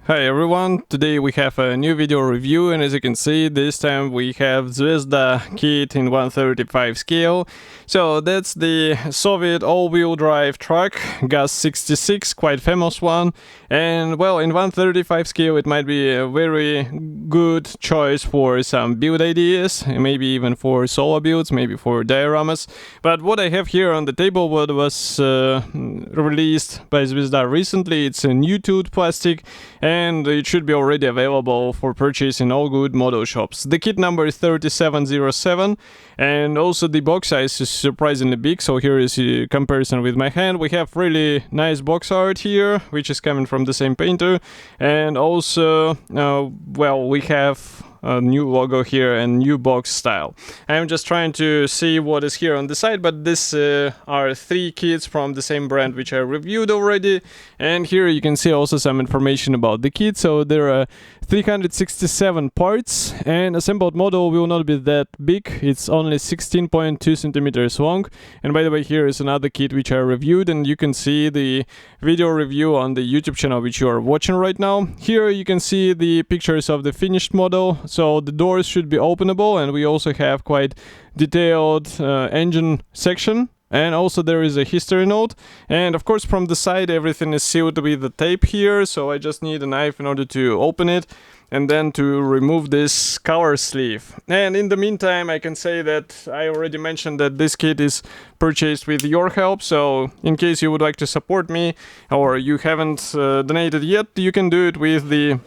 Hi everyone, today we have a new video review, and as you can see, this time we have Zvezda kit in 1/35 scale. So that's the Soviet all-wheel drive truck, GAZ-66, quite famous one. And well, in 1/35 scale it might be a very good choice for some build ideas, maybe even for solo builds, maybe for dioramas. But what I have here on the table, what was released by Zvezda recently, it's a new tooled plastic, and it should be already available for purchase in all good model shops. The kit number is 3707, and also the box size is surprisingly big. So here is a comparison with my hand. We have really nice box art here, which is coming from the same painter, and also well, we have a new logo here and new box style. I'm just trying to see what is here on the side, but this are three kits from the same brand which I reviewed already, and here you can see also some information about the kit. So there are 367 parts, and assembled model will not be that big. It's only 16.2 centimeters long. And by the way, here is another kit which I reviewed, and you can see the video review on the YouTube channel which you are watching right now. Here you can see the pictures of the finished model. So the doors should be openable, and we also have quite detailed engine section. And also there is a history note, and of course from the side everything is sealed with the tape here, so I just need a knife in order to open it and then to remove this cover sleeve. And in the meantime I can say that I already mentioned that this kit is purchased with your help, so in case you would like to support me or you haven't donated yet, you can do it with the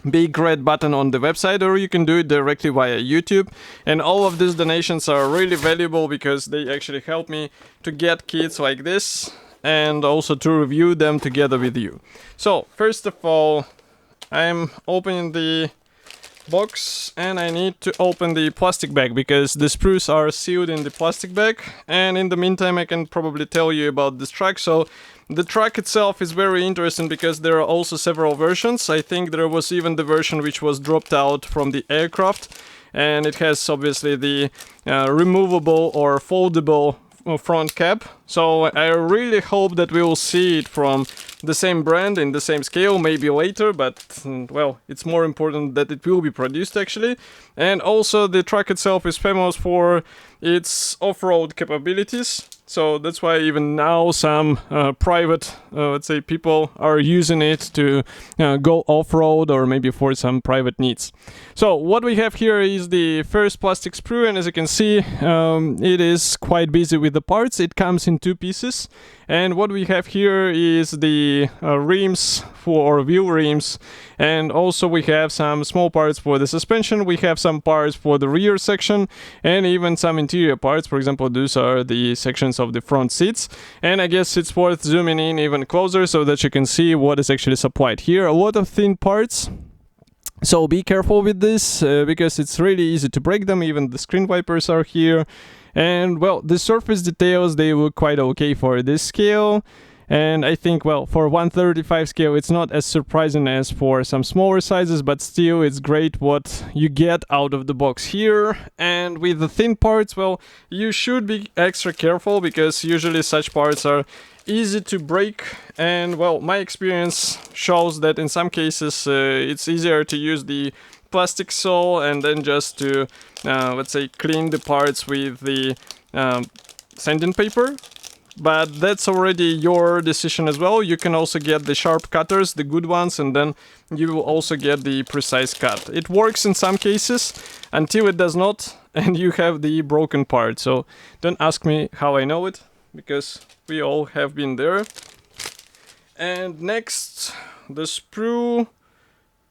big red button on the website, or you can do it directly via YouTube. And all of these donations are really valuable because they actually help me to get kits like this and also to review them together with you. So first of all, I'm opening the box, and I need to open the plastic bag because the sprues are sealed in the plastic bag. And in the meantime I can probably tell you about this truck. So the truck itself is very interesting because there are also several versions. I think there was even the version which was dropped out from the aircraft, and it has obviously the removable or foldable front cap. So I really hope that we will see it from the same brand in the same scale, maybe later, but well, it's more important that it will be produced actually. And also the truck itself is famous for its off-road capabilities. So that's why even now some private, let's say, people are using it to go off-road or maybe for some private needs. So what we have here is the first plastic sprue, and as you can see, it is quite busy with the parts. It comes in two pieces, and what we have here is the rims for wheel rims, and also we have some small parts for the suspension. We have some parts for the rear section, and even some interior parts. For example, those are the sections of the front seats. And I guess it's worth zooming in even closer so that you can see what is actually supplied here. A lot of thin parts, so be careful with this because it's really easy to break them. Even the screen wipers are here. And well, the surface details, they look quite okay for this scale. And I think, well, for 1/35 scale, it's not as surprising as for some smaller sizes, but still it's great what you get out of the box here. And with the thin parts, well, you should be extra careful because usually such parts are easy to break. And well, my experience shows that in some cases it's easier to use the plastic sole and then just to, let's say, clean the parts with the sanding paper. But that's already your decision as well. You can also get the sharp cutters, the good ones, and then you will also get the precise cut. It works in some cases until it does not, and you have the broken part. So don't ask me how I know it, because we all have been there. And next, the sprue,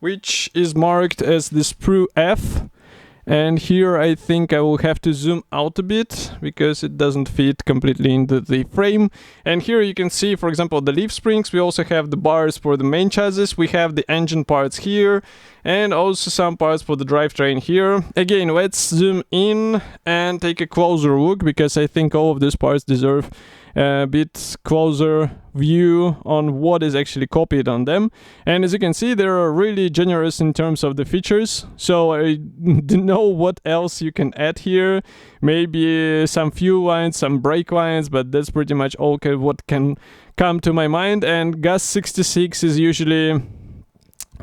which is marked as the Sprue F. And here I think I will have to zoom out a bit because it doesn't fit completely into the frame. And here you can see, for example, the leaf springs. We also have the bars for the main chassis. We have the engine parts here, and also some parts for the drivetrain here. Again, let's zoom in and take a closer look because I think all of these parts deserve a bit closer view on what is actually copied on them. And as you can see, they are really generous in terms of the features, so I don't know what else you can add here. Maybe some fuel lines, some brake lines, but that's pretty much all what can come to my mind. And GAZ-66 is usually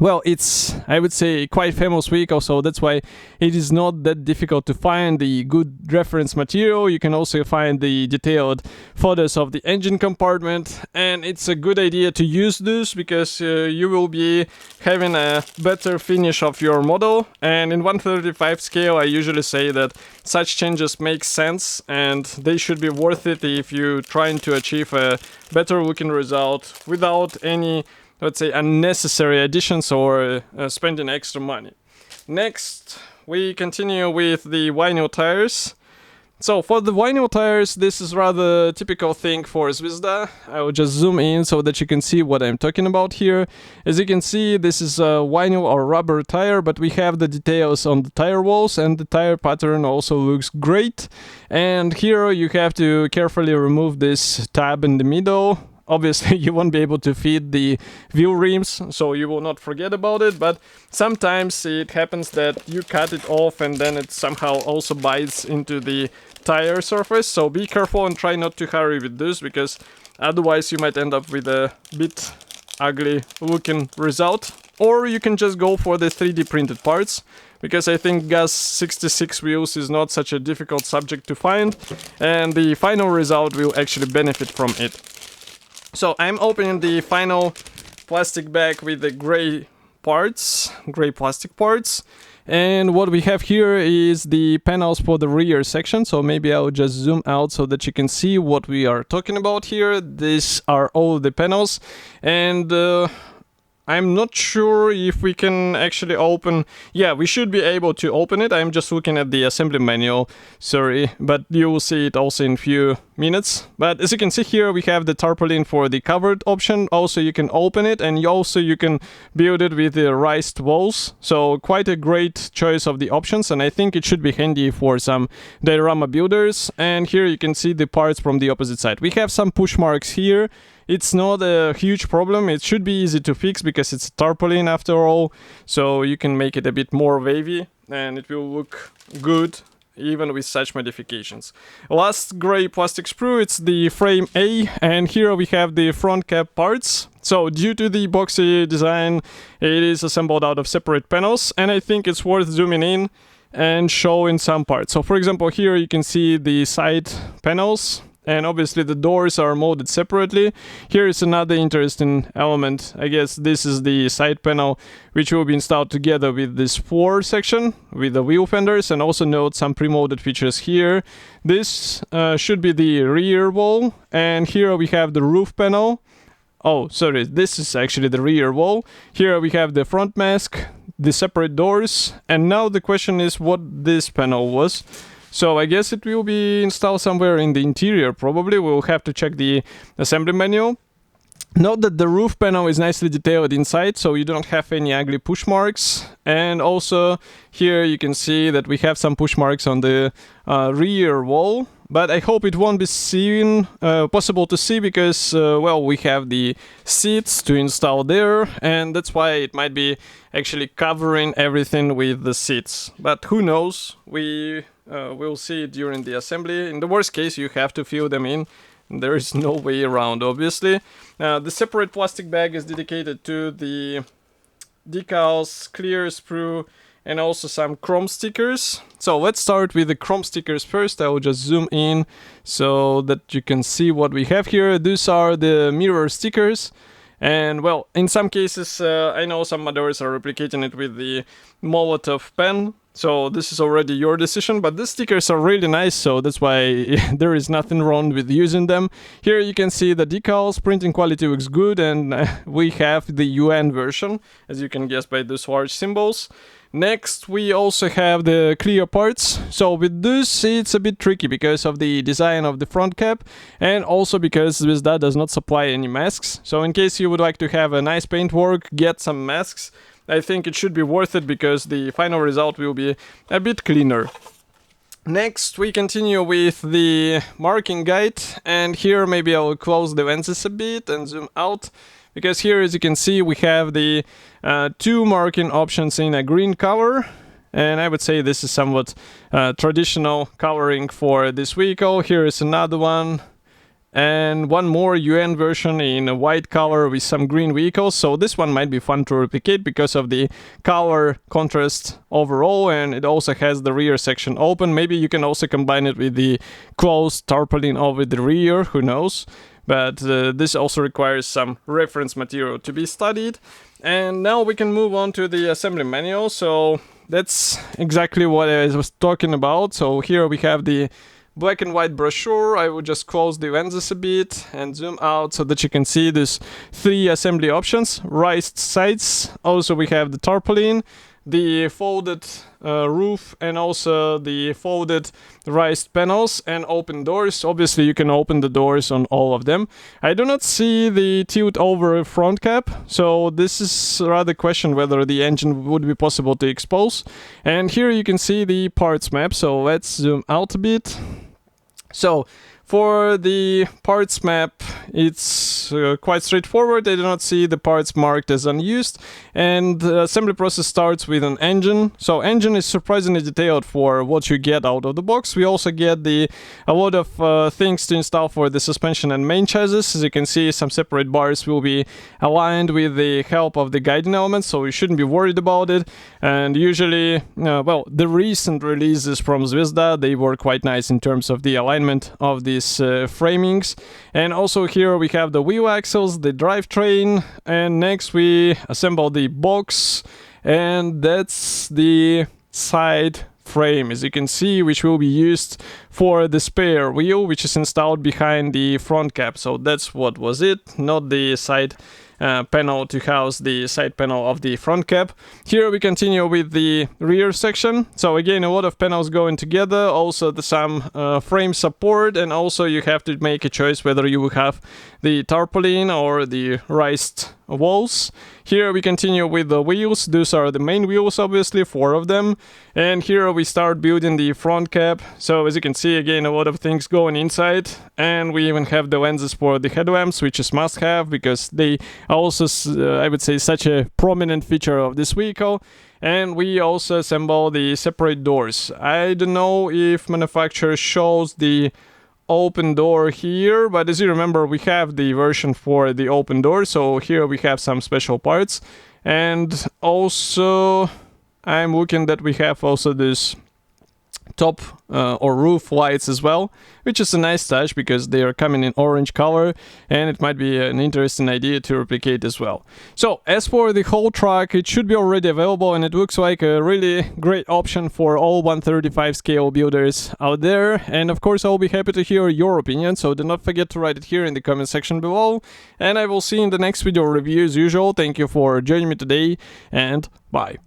well, it's, I would say, quite famous vehicle, so that's why it is not that difficult to find the good reference material. You can also find the detailed photos of the engine compartment, and it's a good idea to use this because you will be having a better finish of your model. And in 1/35 scale, I usually say that such changes make sense and they should be worth it if you're trying to achieve a better looking result without any, let's say, unnecessary additions or spending extra money. Next, we continue with the vinyl tires. So for the vinyl tires, this is rather a typical thing for Zvezda. I will just zoom in so that you can see what I'm talking about here. As you can see, this is a vinyl or rubber tire, but we have the details on the tire walls, and the tire pattern also looks great. And here you have to carefully remove this tab in the middle. Obviously, you won't be able to feed the wheel rims, so you will not forget about it, but sometimes it happens that you cut it off and then it somehow also bites into the tire surface, so be careful and try not to hurry with this, because otherwise you might end up with a bit ugly looking result. Or you can just go for the 3D printed parts, because I think GAZ-66 wheels is not such a difficult subject to find, and the final result will actually benefit from it. So I'm opening the final plastic bag with the gray plastic parts. And what we have here is the panels for the rear section. So maybe I'll just zoom out so that you can see what we are talking about here. These are all the panels. And I'm not sure if we can actually open... Yeah, we should be able to open it. I'm just looking at the assembly manual, sorry, but you will see it also in a few minutes. But as you can see here, we have the tarpaulin for the covered option. Also, you can open it, and you can build it with the raised walls. So quite a great choice of the options, and I think it should be handy for some diorama builders. And here you can see the parts from the opposite side. We have some push marks here. It's not a huge problem. It should be easy to fix because it's a tarpaulin after all. So you can make it a bit more wavy and it will look good even with such modifications. Last gray plastic sprue, it's the frame A, and here we have the front cap parts. So due to the boxy design, it is assembled out of separate panels, and I think it's worth zooming in and showing some parts. So for example, here you can see the side panels, and obviously the doors are molded separately. Here is another interesting element. I guess this is the side panel, which will be installed together with this floor section with the wheel fenders, and also note some pre-molded features here. This should be the rear wall, and here we have the roof panel. Oh, sorry, this is actually the rear wall. Here we have the front mask, the separate doors, and now the question is what this panel was. So I guess it will be installed somewhere in the interior, probably. We'll have to check the assembly manual. Note that the roof panel is nicely detailed inside, so you don't have any ugly push marks. And also here you can see that we have some push marks on the rear wall. But I hope it won't be possible to see because, well, we have the seats to install there, and that's why it might be actually covering everything with the seats. But who knows? We'll see it during the assembly. In the worst case, you have to fill them in. There is no way around, obviously. The separate plastic bag is dedicated to the decals, clear sprue, and also some chrome stickers. So let's start with the chrome stickers first. I will just zoom in so that you can see what we have here. These are the mirror stickers. And well, in some cases, I know some modders are replicating it with the Molotov pen. So this is already your decision, but these stickers are really nice, so that's why there is nothing wrong with using them. Here you can see the decals, printing quality looks good, and we have the UN version, as you can guess by these large symbols. Next, we also have the clear parts. So with this, it's a bit tricky because of the design of the front cap, and also because Zvezda does not supply any masks. So in case you would like to have a nice paintwork, get some masks. I think it should be worth it because the final result will be a bit cleaner. Next, we continue with the marking guide, and here maybe I'll close the lenses a bit and zoom out, because here, as you can see, we have the two marking options in a green color, and I would say this is somewhat traditional coloring for this vehicle. Here is another one, and one more UN version in a white color with some green vehicles. So this one might be fun to replicate because of the color contrast overall, and it also has the rear section open. Maybe you can also combine it with the closed tarpaulin over the rear, who knows. But this also requires some reference material to be studied. And now we can move on to the assembly manual. So that's exactly what I was talking about. So here we have the black and white brochure. I will just close the lenses a bit and zoom out so that you can see these 3 assembly options. Raised sides, also we have the tarpaulin, the folded roof, and also the folded raised panels and open doors. Obviously you can open the doors on all of them. I do not see the tilt over front cap, so this is rather question whether the engine would be possible to expose. And here you can see the parts map, so let's zoom out a bit. So for the parts map, it's quite straightforward. I do not see the parts marked as unused, and the assembly process starts with an engine. So engine is surprisingly detailed for what you get out of the box. We also get a lot of things to install for the suspension and main chassis. As you can see, some separate bars will be aligned with the help of the guiding elements, so you shouldn't be worried about it. And usually, well, the recent releases from Zvezda, they were quite nice in terms of the alignment of these framings. And also here we have the wheel axles, the drivetrain, and next we assemble the box, and that's the side frame, as you can see, which will be used for the spare wheel, which is installed behind the front cap. So that's what was it, not the side panel to house the side panel of the front cap. Here we continue with the rear section. So again, a lot of panels going together, also some frame support, and also you have to make a choice whether you will have the tarpaulin or the raised walls. Here we continue with the wheels. Those are the main wheels, obviously, 4 of them. And here we start building the front cap. So as you can see, again, a lot of things going inside. And we even have the lenses for the headlamps, which is must have because they are also, I would say, such a prominent feature of this vehicle. And we also assemble the separate doors. I don't know if manufacturer shows the open door here, but as you remember, we have the version for the open door, so here we have some special parts. And also I'm looking that we have also this top or roof lights as well, which is a nice touch because they are coming in orange color, and it might be an interesting idea to replicate as well. So as for the whole truck, it should be already available, and it looks like a really great option for all 135 scale builders out there. And of course I'll be happy to hear your opinion, so do not forget to write it here in the comment section below, and I will see you in the next video review as usual. Thank you for joining me today, and bye.